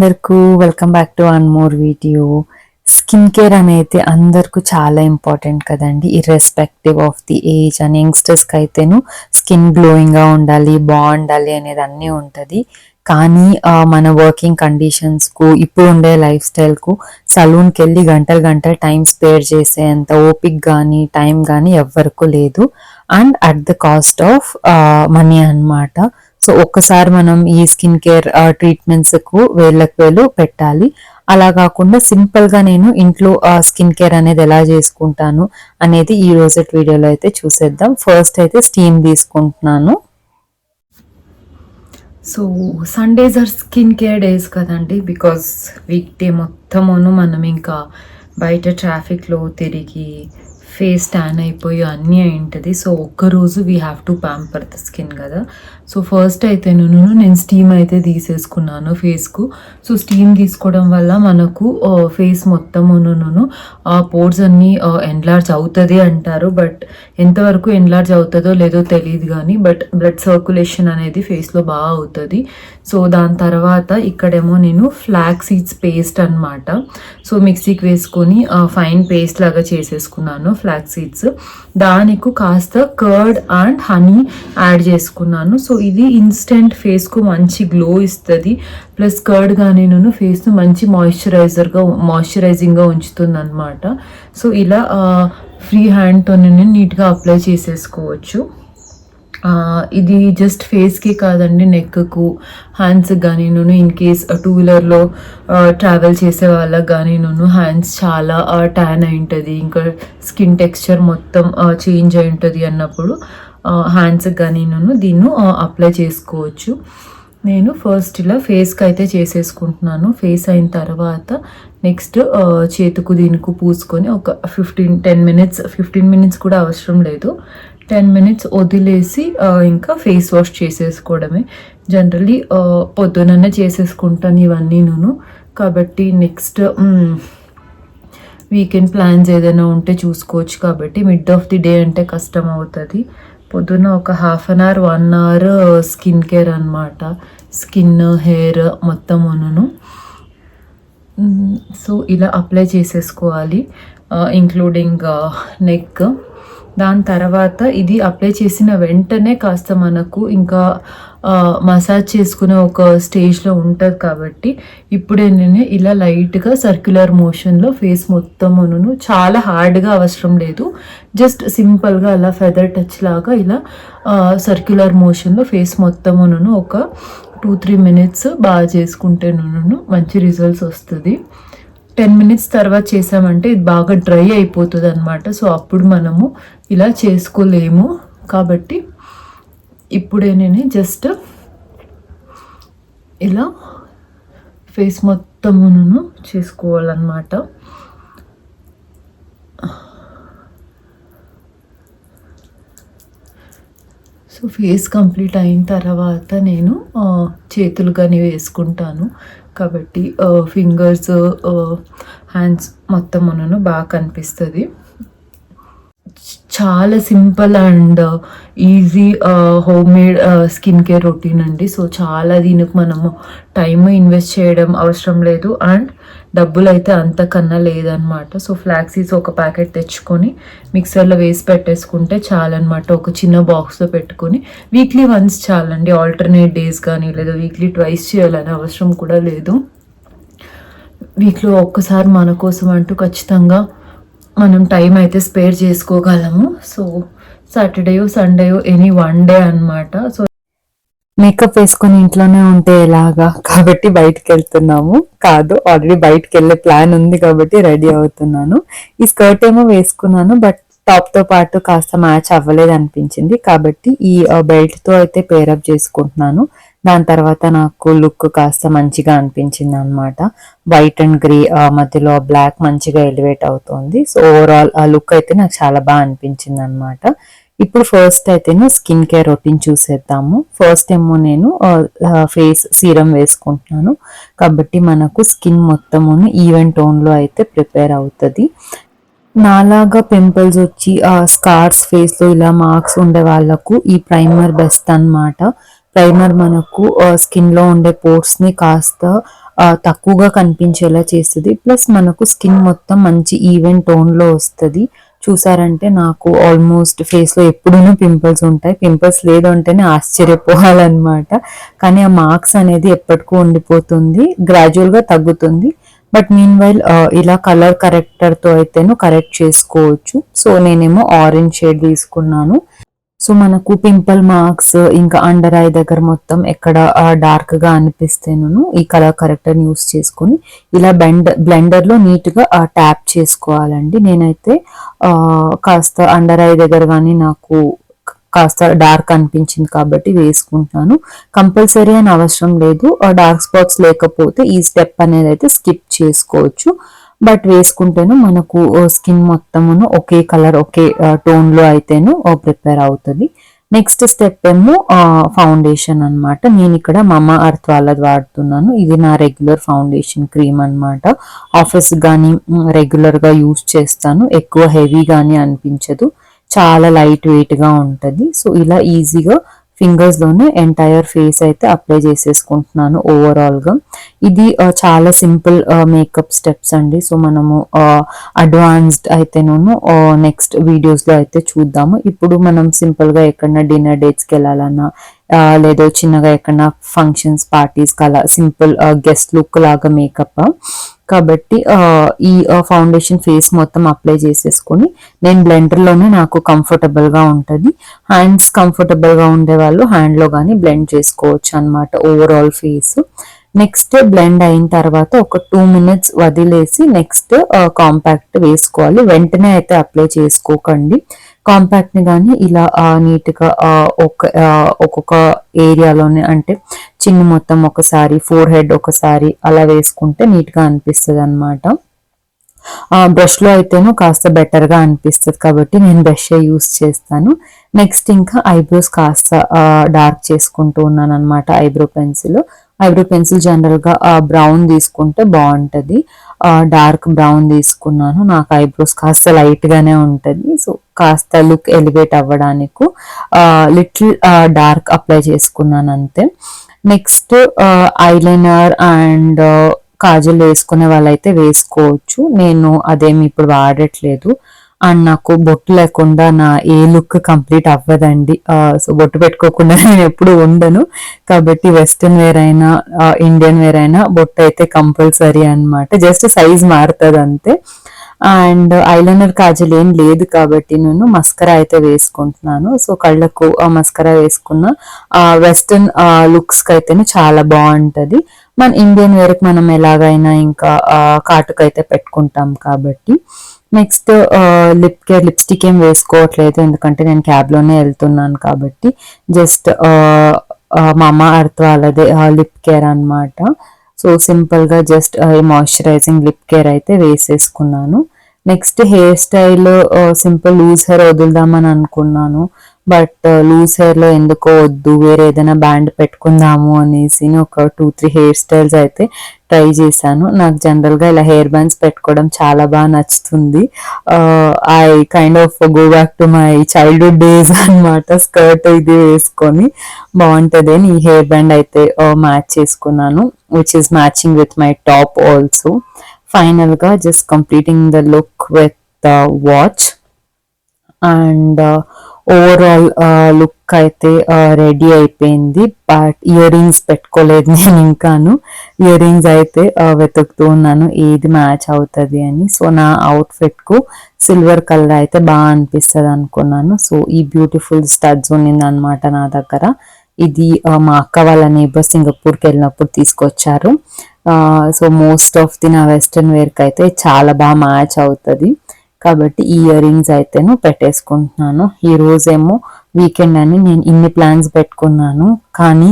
అందరికీ welcome back to one more video. Skin care అనేది అందరికీ చాలా ఇంపార్టెంట్ కదండి, irrespective of the age. And యంగ్స్టర్స్కి అయితేను స్కిన్ గ్లోయింగ్గా ఉండాలి, బాగుండాలి అనేది అన్నీ ఉంటుంది. కానీ మన వర్కింగ్ కండిషన్స్కు, ఇప్పుడు ఉండే లైఫ్ స్టైల్కు సలూన్కి వెళ్ళి గంటలు గంటలు టైం స్పేర్ చేసేంత ఓపిక్ కానీ టైం కానీ ఎవ్వరికూ లేదు. And at the cost of money అన్నమాట. సో ఒక్కసారి మనం ఈ స్కిన్ కేర్ ట్రీట్మెంట్స్కు వేళ్ళకు వేలు పెట్టాలి. అలా కాకుండా సింపుల్గా నేను ఇంట్లో స్కిన్ కేర్ అనేది ఎలా చేసుకుంటాను అనేది ఈ రోజు వీడియోలో అయితే చూసేద్దాం. ఫస్ట్ అయితే స్టీమ్ తీసుకుంటున్నాను. So Sundays are skin care days కదండి, బికాస్ వీక్ డే మొత్తమును మనం ఇంకా బయట ట్రాఫిక్లో తిరిగి ఫేస్ ట్యాన్ అయిపోయి అన్నీ అయింటుంది. సో ఒక్కరోజు we have to pamper the skin కదా. సో ఫస్ట్ అయితే నేను స్టీమ్ అయితే తీసేసుకున్నాను ఫేస్కు. సో స్టీమ్ తీసుకోవడం వల్ల మనకు ఫేస్ మొత్తమును ఆ పోర్స్ అన్నీ ఎన్లార్జ్ అవుతుంది అంటారు. బట్ ఎంతవరకు ఎన్లార్జ్ అవుతుందో లేదో తెలియదు కానీ బట్ బ్లడ్ సర్క్యులేషన్ అనేది ఫేస్లో బాగా అవుతుంది. సో దాని తర్వాత ఇక్కడేమో నేను ఫ్లాక్ సీడ్స్ పేస్ట్ అనమాట. సో మిక్సీకి వేసుకొని ఫైన్ పేస్ట్ లాగా చేసేసుకున్నాను ఫ్లాక్ సీడ్స్. దానికి కాస్త కర్డ్ అండ్ హనీ యాడ్ చేసుకున్నాను. సో ఇది ఇన్స్టెంట్ ఫేస్కు మంచి గ్లో ఇస్తుంది. ప్లస్ కర్డ్ కానీ నేను ఫేస్ను మంచి మాయిశ్చరైజింగ్గా ఉంచుతుంది అనమాట. సో ఇలా ఫ్రీ హ్యాండ్తో నేను నీట్గా అప్లై చేసేసుకోవచ్చు. ఇది జస్ట్ ఫేస్కి కాదండి, నెక్కు, హ్యాండ్స్కి కానీ ఇన్ కేస్ టూ వీలర్లో ట్రావెల్ చేసే వాళ్ళకి కానీ హ్యాండ్స్ చాలా ట్యాన్ అయి ఉంటుంది, ఇంకా స్కిన్ టెక్స్చర్ మొత్తం చేంజ్ అయి ఉంటుంది అన్నప్పుడు హ్యాండ్స్కి కానీ దీన్ని అప్లై చేసుకోవచ్చు. నేను ఫస్ట్ ఇలా ఫేస్కి అయితే చేసేసుకుంటున్నాను. ఫేస్ అయిన తర్వాత నెక్స్ట్ చేతుకు దీనికి పూసుకొని ఒక 15 మినిట్స్ కూడా అవసరం లేదు, 10 మినిట్స్ వదిలేసి ఇంకా ఫేస్ వాష్ చేసేసుకోవడమే. జనరల్లీ పొద్దుననే చేసేసుకుంటాను ఇవన్నీ కాబట్టి నెక్స్ట్ వీకెండ్ ప్లాన్స్ ఏదైనా ఉంటే చూసుకోవచ్చు. కాబట్టి మిడ్ ఆఫ్ ది డే అంటే కష్టం అవుతుంది. పొద్దున్న ఒక 1/2 అవర్ 1 అవర్ స్కిన్ కేర్ అనమాట, స్కిన్ హెయిర్ మొత్తమును. సో ఇలా అప్లై చేసేసుకోవాలి, ఇంక్లూడింగ్ నెక్. దాని తర్వాత ఇది అప్లై చేసిన వెంటనే కాస్త మనకు ఇంకా మసాజ్ చేసుకునే ఒక స్టేజ్లో ఉంటుంది కాబట్టి ఇప్పుడే నేను ఇలా లైట్గా సర్క్యులర్ మోషన్లో ఫేస్ మొత్తమును, చాలా హార్డ్గా అవసరం లేదు, జస్ట్ సింపుల్గా అలా ఫెదర్ టచ్ లాగా ఇలా సర్క్యులర్ మోషన్లో ఫేస్ మొత్తమును ఒక 2-3 మినిట్స్ బాగా చేసుకుంటే మంచి రిజల్ట్స్ వస్తుంది. 10 మినిట్స్ తర్వాత చేసామంటే ఇది బాగా డ్రై అయిపోతుంది అనమాట. సో అప్పుడు మనము ఇలా చేసుకోలేము కాబట్టి ఇప్పుడే నేను జస్ట్ ఇలా ఫేస్ మొత్తమును చేసుకోవాలన్నమాట. సో ఫేస్ కంప్లీట్ అయిన తర్వాత నేను చేతులు కానీ వేసుకుంటాను కాబట్టి ఫింగర్స్, హ్యాండ్స్ మొత్తమును బాగా కనిపిస్తుంది. చాలా simple and easy home made skin care routine అండి. సో చాలా దీనికి మనము టైం ఇన్వెస్ట్ చేయడం అవసరం లేదు అండ్ డబ్బులు అయితే అంతకన్నా లేదనమాట. సో ఫ్లాక్ సీడ్స్ ఒక ప్యాకెట్ తెచ్చుకొని మిక్సర్లో వేసి పెట్టేసుకుంటే చాలన్నమాట. ఒక చిన్న బాక్స్లో పెట్టుకొని వీక్లీ వన్స్ చాలండి, ఆల్టర్నేట్ డేస్ కానీ లేదా వీక్లీ ట్వైస్ చేయాలని అవసరం కూడా లేదు. వీక్లో ఒక్కసారి మన కోసం అంటూ ఖచ్చితంగా మనం టైం అయితే స్పేర్ చేసుకోగలము. సో సాటర్డేయో సండేయో ఎనీ వన్ డే అనమాట. సో మేకప్ వేసుకొని ఇంట్లోనే ఉంటే ఎలాగా కాబట్టి బయటకు వెళ్తున్నాము కాదు, ఆల్రెడీ బయటకు వెళ్ళే ప్లాన్ ఉంది కాబట్టి రెడీ అవుతున్నాను. ఈ స్కర్ట్ ఏమో వేసుకున్నాను బట్ టాప్తో పాటు కాస్త మ్యాచ్ అవ్వలేదు అనిపించింది కాబట్టి ఈ బెల్ట్తో అయితే పేరప్ చేసుకుంటున్నాను. దాని తర్వాత నాకు లుక్ కాస్త మంచిగా అనిపించింది అనమాట. వైట్ అండ్ గ్రే మధ్యలో బ్లాక్ మంచిగా ఎలివేట్ అవుతుంది. సో ఓవరాల్ ఆ లుక్ అయితే నాకు చాలా బాగా అనిపించింది అనమాట. ఇప్పుడు ఫస్ట్ అయితే స్కిన్ కేర్ రొటీన్ చూసేద్దాము. ఫస్ట్ ఏమో నేను ఫేస్ సీరం వేసుకుంటున్నాను కాబట్టి మనకు స్కిన్ మొత్తమును ఈవెన్ టోన్లో అయితే ప్రిపేర్ అవుతుంది. నాలాగా పింపుల్స్ వచ్చి స్కార్స్ ఫేస్లో ఇలా మార్క్స్ ఉండే వాళ్ళకు ఈ ప్రైమర్ బెస్ట్ అన్నమాట. ప్రైమర్ మనకు స్కిన్లో ఉండే పోర్స్ని కాస్త తక్కువగా కనిపించేలా చేస్తుంది. ప్లస్ మనకు స్కిన్ మొత్తం మంచి ఈవెన్ టోన్లో వస్తుంది. చూసారంటే నాకు ఆల్మోస్ట్ ఫేస్లో ఎప్పుడూనూ పింపుల్స్ ఉంటాయి. పింపుల్స్ లేదు అంటేనే ఆశ్చర్యపోవాలన్నమాట. కానీ ఆ మార్క్స్ అనేది ఎప్పటికూ ఉండిపోతుంది, గ్రాడ్యువల్గా తగ్గుతుంది. బట్ మీన్ వైల్ ఇలా కలర్ కరెక్టర్తో అయితేను కరెక్ట్ చేసుకోవచ్చు. సో నేనేమో ఆరెంజ్ షేడ్ తీసుకున్నాను. సో మనకు పింపుల్ మార్క్స్ ఇంకా అండర్ ఐ దగ్గర మొత్తం ఎక్కడ డార్క్ గా అనిపిస్తేను ఈ కలర్ కరెక్టర్ యూస్ చేసుకొని ఇలా బ్లెండర్ లో నీట్ గా ట్యాప్ చేసుకోవాలండి. నేనైతే కాస్త అండర్ ఐ దగ్గర కానీ నాకు కాస్త డార్క్ అనిపించింది కాబట్టి వేసుకుంటున్నాను. కంపల్సరీ అని అవసరం లేదు, డార్క్ స్పాట్స్ లేకపోతే ఈ స్టెప్ అనేది అయితే స్కిప్ చేసుకోవచ్చు. బట్ వేసుకుంటేను మనకు స్కిన్ మొత్తమును ఒకే కలర్ ఒకే టోన్ లో అయితేను ప్రిపేర్ అవుతుంది. నెక్స్ట్ స్టెప్ ఏమో ఫౌండేషన్ అన్నమాట. నేను ఇక్కడ మమా అర్త్ వాళ్ళది వాడుతున్నాను. ఇది నా రెగ్యులర్ ఫౌండేషన్ క్రీమ్ అన్నమాట. ఆఫీస్ కానీ రెగ్యులర్ గా యూస్ చేస్తాను. ఎక్కువ హెవీ గానీ అనిపించదు, చాలా లైట్ వెయిట్ గా ఉంటది. సో ఇలా ఈజీగా ఫింగర్స్ లోనే ఎంటైర్ ఫేస్ అయితే అప్లై చేసేసుకుంటున్నాను ఓవరాల్ గా. ఇది చాలా సింపుల్ మేకప్ స్టెప్స్ అండి. సో మనము అడ్వాన్స్డ్ అయితేను నెక్స్ట్ వీడియోస్ లో అయితే చూద్దాము. ఇప్పుడు మనం సింపుల్ గా ఎక్కడన్నా డిన్నర్ డేట్స్ కి వెళ్ళాలన్నా లేదో చిన్నగా ఎక్కడన్నా ఫంక్షన్స్ పార్టీస్ కి అలా సింపుల్ గెస్ట్ లుక్ లాగా మేకప్ కాబట్టి ఈ ఫౌండేషన్ ఫేస్ మొత్తం అప్లై చేసేసుకొని నేను బ్లెండర్లోనే నాకు కంఫర్టబుల్గా ఉంటుంది. హ్యాండ్స్ కంఫర్టబుల్గా ఉండే వాళ్ళు హ్యాండ్లో కానీ బ్లెండ్ చేసుకోవచ్చు అనమాట ఓవరాల్ ఫేస్. నెక్స్ట్ బ్లెండ్ అయిన తర్వాత ఒక 2 minutes వదిలేసి నెక్స్ట్ కాంపాక్ట్ వేసుకోవాలి. వెంటనే అయితే అప్లై చేసుకోకండి. కాంపాక్ట్ ని కానీ ఇలా నీట్గా ఒక్కొక్క ఏరియాలోనే అంటే చిన్న మొత్తం ఒకసారి, ఫోర్ హెడ్ ఒకసారి అలా వేసుకుంటే నీట్గా అనిపిస్తుంది అనమాట. బ్రష్ లో అయితేనూ కాస్త బెటర్ గా అనిపిస్తుంది కాబట్టి నేను బ్రష్ యూస్ చేస్తాను. నెక్స్ట్ ఇంకా ఐబ్రోస్ కాస్త డార్క్ చేసుకుంటూ ఉన్నాను అనమాట. ఐబ్రో పెన్సిల్ జనరల్ గా బ్రౌన్ తీసుకుంటే బాగుంటది. డార్క్ బ్రౌన్ తీసుకున్నాను. నాకు ఐబ్రోస్ కాస్త లైట్ గానే ఉంటది. సో కాస్త లుక్ ఎలివేట్ అవ్వడానికి లిటిల్ డార్క్ అప్లై చేసుకున్నాను అంతే. నెక్స్ట్ ఐలైనర్ అండ్ కాజల్ వేసుకునే వాళ్ళైతే వేసుకోవచ్చు. నేను అదేమి ఇప్పుడు వాడట్లేదు. అండ్ నాకు బొట్టు లేకుండా నా ఏ లుక్ కంప్లీట్ అవ్వదండి. సో బొట్టు పెట్టుకోకుండా నేను ఎప్పుడు ఉండను కాబట్టి వెస్ట్రన్ వేర్ అయినా ఇండియన్ వేర్ అయినా బొట్టు అయితే కంపల్సరీ అన్నమాట. జస్ట్ సైజ్ మారుతుంది అంతే. అండ్ ఐలైనర్ కాజల్ ఏం లేదు కాబట్టి నేను మస్కరా అయితే వేసుకుంటున్నాను. సో కళ్ళకు మస్కరా వేసుకున్న వెస్ట్రన్ లుక్స్ కి అయితేనే చాలా బాగుంటది. మన ఇండియన్ వేర్ కి మనం ఎలాగైనా ఇంకా కాటుకైతే పెట్టుకుంటాం కాబట్టి. నెక్స్ట్ లిప్స్టిక్ ఏం వేసుకోవట్లేదు ఎందుకంటే నేను క్యాబ్ లోనే వెళ్తున్నాను కాబట్టి. జస్ట్ మమా అర్త్ వాళ్ళదే లిప్ కేర్ అన్నమాట. సో సింపుల్ గా జస్ట్ మాయిశ్చరైజింగ్ లిప్ కేర్ అయితే వేసేసుకున్నాను. Next hairstyle simple loose hair వదులుదామని అనుకున్నాను. బట్ లూజ్ హెయిర్ లో ఎందుకో వద్దు, వేరే ఏదైనా బ్యాండ్ పెట్టుకుందాము అనేసి ఒక 2-3 హెయిర్ స్టైల్స్ అయితే ట్రై చేశాను. నాకు జనరల్ గా ఇలా హెయిర్ బ్యాండ్స్ పెట్టుకోవడం చాలా బాగా నచ్చుతుంది. I kind of go back to my childhood days అన్నమాట. స్కర్ట్ ఇది వేసుకొని బాగుంటది అని ఈ హెయిర్ బ్యాండ్ అయితే మ్యాచ్ చేసుకున్నాను, which is matching with my top also. Final గా just completing the look with the watch and overall look అయితే రెడీ అయిపోయింది. బట్ ఇయర్ రింగ్స్ పెట్టుకోలేదు నేను ఇంకాను. ఇయర్ రింగ్స్ అయితే వెతుకుతూ ఉన్నాను ఏది మ్యాచ్ అవుతుంది అని. సో నా అవుట్ఫిట్ కు సిల్వర్ కలర్ అయితే బాగా అనిపిస్తుంది అనుకున్నాను. సో ఈ బ్యూటిఫుల్ స్టడ్స్ ఉన్నింది అనమాట నా దగ్గర. ఇది మా అక్క వాళ్ళ నేబర్ సింగపూర్కి వెళ్ళినప్పుడు తీసుకొచ్చారు. సో మోస్ట్ ఆఫ్ ది నా వెస్ట్రన్ వేర్కి అయితే చాలా బాగా మ్యాచ్ అవుతుంది కాబట్టి ఈ ఇయర్ రింగ్స్ అయితేను పెట్టేసుకుంటున్నాను. ఈ రోజేమో వీకెండ్ అని నేను ఇన్ని ప్లాన్స్ పెట్టుకున్నాను, కానీ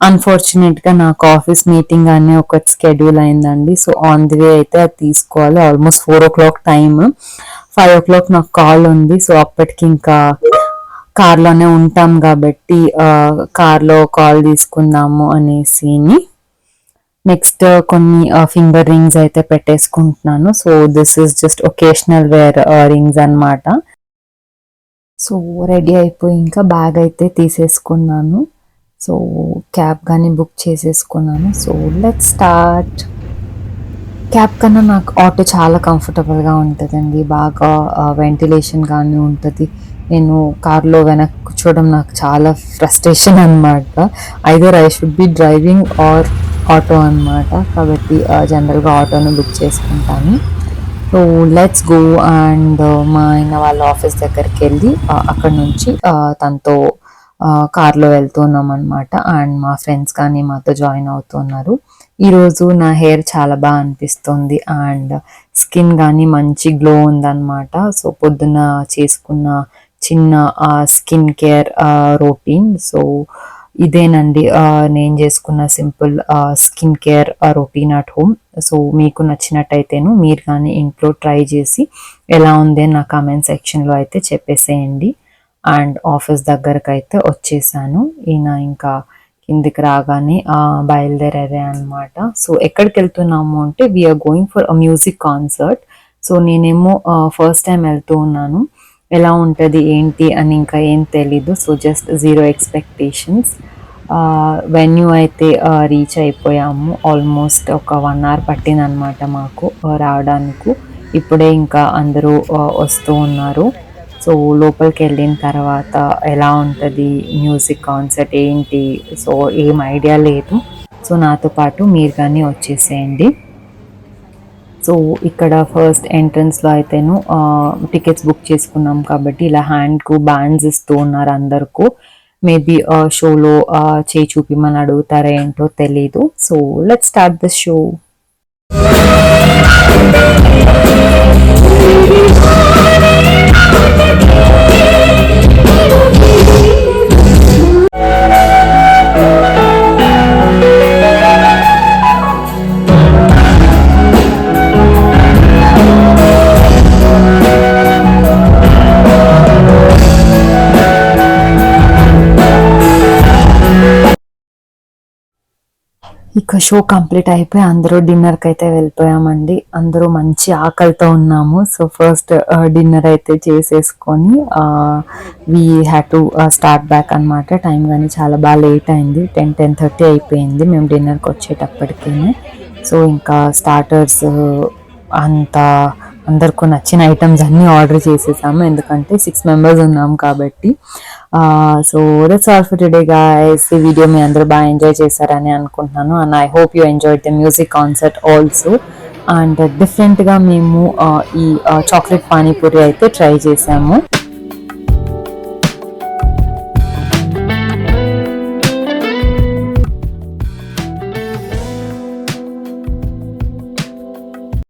అన్ఫార్చునేట్ గా నాకు ఆఫీస్ మీటింగ్ అనే ఒక షెడ్యూల్ అయిందండి. సో ఆన్ ది వే అయితే అది తీసుకోవాలి. ఆల్మోస్ట్ 4 o'clock టైమ్, 5 o'clock నాకు కాల్ ఉంది. సో అప్పటికి ఇంకా కార్లోనే ఉంటాం కాబట్టి కార్లో కాల్ తీసుకుందాము అనేసి. నెక్స్ట్ కొన్ని ఫింగర్ రింగ్స్ అయితే పెట్టేసుకుంటున్నాను. So this is just occasional wear rings అన్నమాట. సో రెడీ అయిపోయి ఇంకా బ్యాగ్ అయితే తీసేసుకున్నాను. సో క్యాబ్ కానీ బుక్ చేసేసుకున్నాను. So let's start. క్యాబ్ కన్నా నాకు ఆటో చాలా కంఫర్టబుల్గా ఉంటుందండి. బాగా వెంటిలేషన్ కానీ ఉంటుంది. నేను కార్లో వెనక్కి కూర్చోవడం నాకు చాలా ఫ్రస్ట్రేషన్ అనమాట. Either I should be driving or auto అనమాట. కాబట్టి జనరల్గా ఆటోని బుక్ చేసుకుంటాను. సో లెట్స్ గో అండ్ మా ఆయన వాళ్ళ ఆఫీస్ దగ్గరికి వెళ్ళి అక్కడ నుంచి తనతో కార్లో వెళ్తున్నాం అనమాట. అండ్ మా ఫ్రెండ్స్ కానీ మాతో జాయిన్ అవుతున్నారు. ఈరోజు నా హెయిర్ చాలా బాగా అనిపిస్తుంది అండ్ స్కిన్ కానీ మంచి గ్లో ఉందన్నమాట. సో పొద్దున్న చేసుకున్న చిన్న స్కిన్ కేర్ రొటీన్. సో ఇదేనండి నేను చేసుకున్న simple skin care routine at home. So మీకు నచ్చినట్టయితేను మీరు కానీ ఇంట్లో ట్రై చేసి ఎలా ఉంది నా కామెంట్ సెక్షన్లో అయితే చెప్పేసేయండి. అండ్ ఆఫీస్ దగ్గరకు అయితే వచ్చేసాను. ఈయన ఇంకా కిందికి రాగానే బయలుదేరే అనమాట. సో ఎక్కడికి వెళ్తున్నాము అంటే we are going for a music concert. So నేనేమో ఫస్ట్ టైం వెళ్తూ ఉన్నాను. ఎలా ఉంటుంది ఏంటి అని ఇంకా ఏం తెలీదు. So just zero expectations. Venue అయితే రీచ్ అయిపోయాము. ఆల్మోస్ట్ ఒక 1 hour పట్టిందనమాట మాకు రావడానికి. ఇప్పుడే ఇంకా అందరూ వస్తూ ఉన్నారు. సో లోపలికి వెళ్ళిన తర్వాత ఎలా ఉంటుంది మ్యూజిక్ కాన్సర్ట్ ఏంటి, సో ఏం ఐడియా లేదు. సో నాతో పాటు మీరు కానీ వచ్చేసేయండి. సో ఇక్కడ ఫస్ట్ ఎంట్రన్స్లో అయితేను టికెట్స్ బుక్ చేసుకున్నాం కాబట్టి ఇలా హ్యాండ్కు బ్యాండ్స్ ఇస్తూ ఉన్నారు అందరికీ. మేబీ షోలో చేయి చూపిమని అడుగుతారా ఏంటో తెలీదు. So let's start this show. ఇక షో కంప్లీట్ అయిపోయి అందరూ డిన్నర్కి అయితే వెళ్ళిపోయామండి. అందరూ మంచి ఆకలితో ఉన్నాము. సో ఫస్ట్ డిన్నర్ అయితే చేసేసుకొని we had to start back అనమాట. టైం కానీ చాలా బాగా లేట్ అయింది. 10-10:30 అయిపోయింది మేము డిన్నర్కి వచ్చేటప్పటికీ. సో ఇంకా స్టార్టర్స్ అంతా అందరికీ నచ్చిన ఐటమ్స్ అన్నీ ఆర్డర్ చేసేసాము. ఎందుకంటే 6 members ఉన్నాము కాబట్టి. So that's all for today guys. ఈ వీడియో మీ అందరూ బాగా ఎంజాయ్ చేశారని అనుకుంటున్నాను. And I hope you enjoyed the music concert also. And డిఫరెంట్గా మేము ఈ చాక్లెట్ పానీపూరి అయితే ట్రై చేసాము.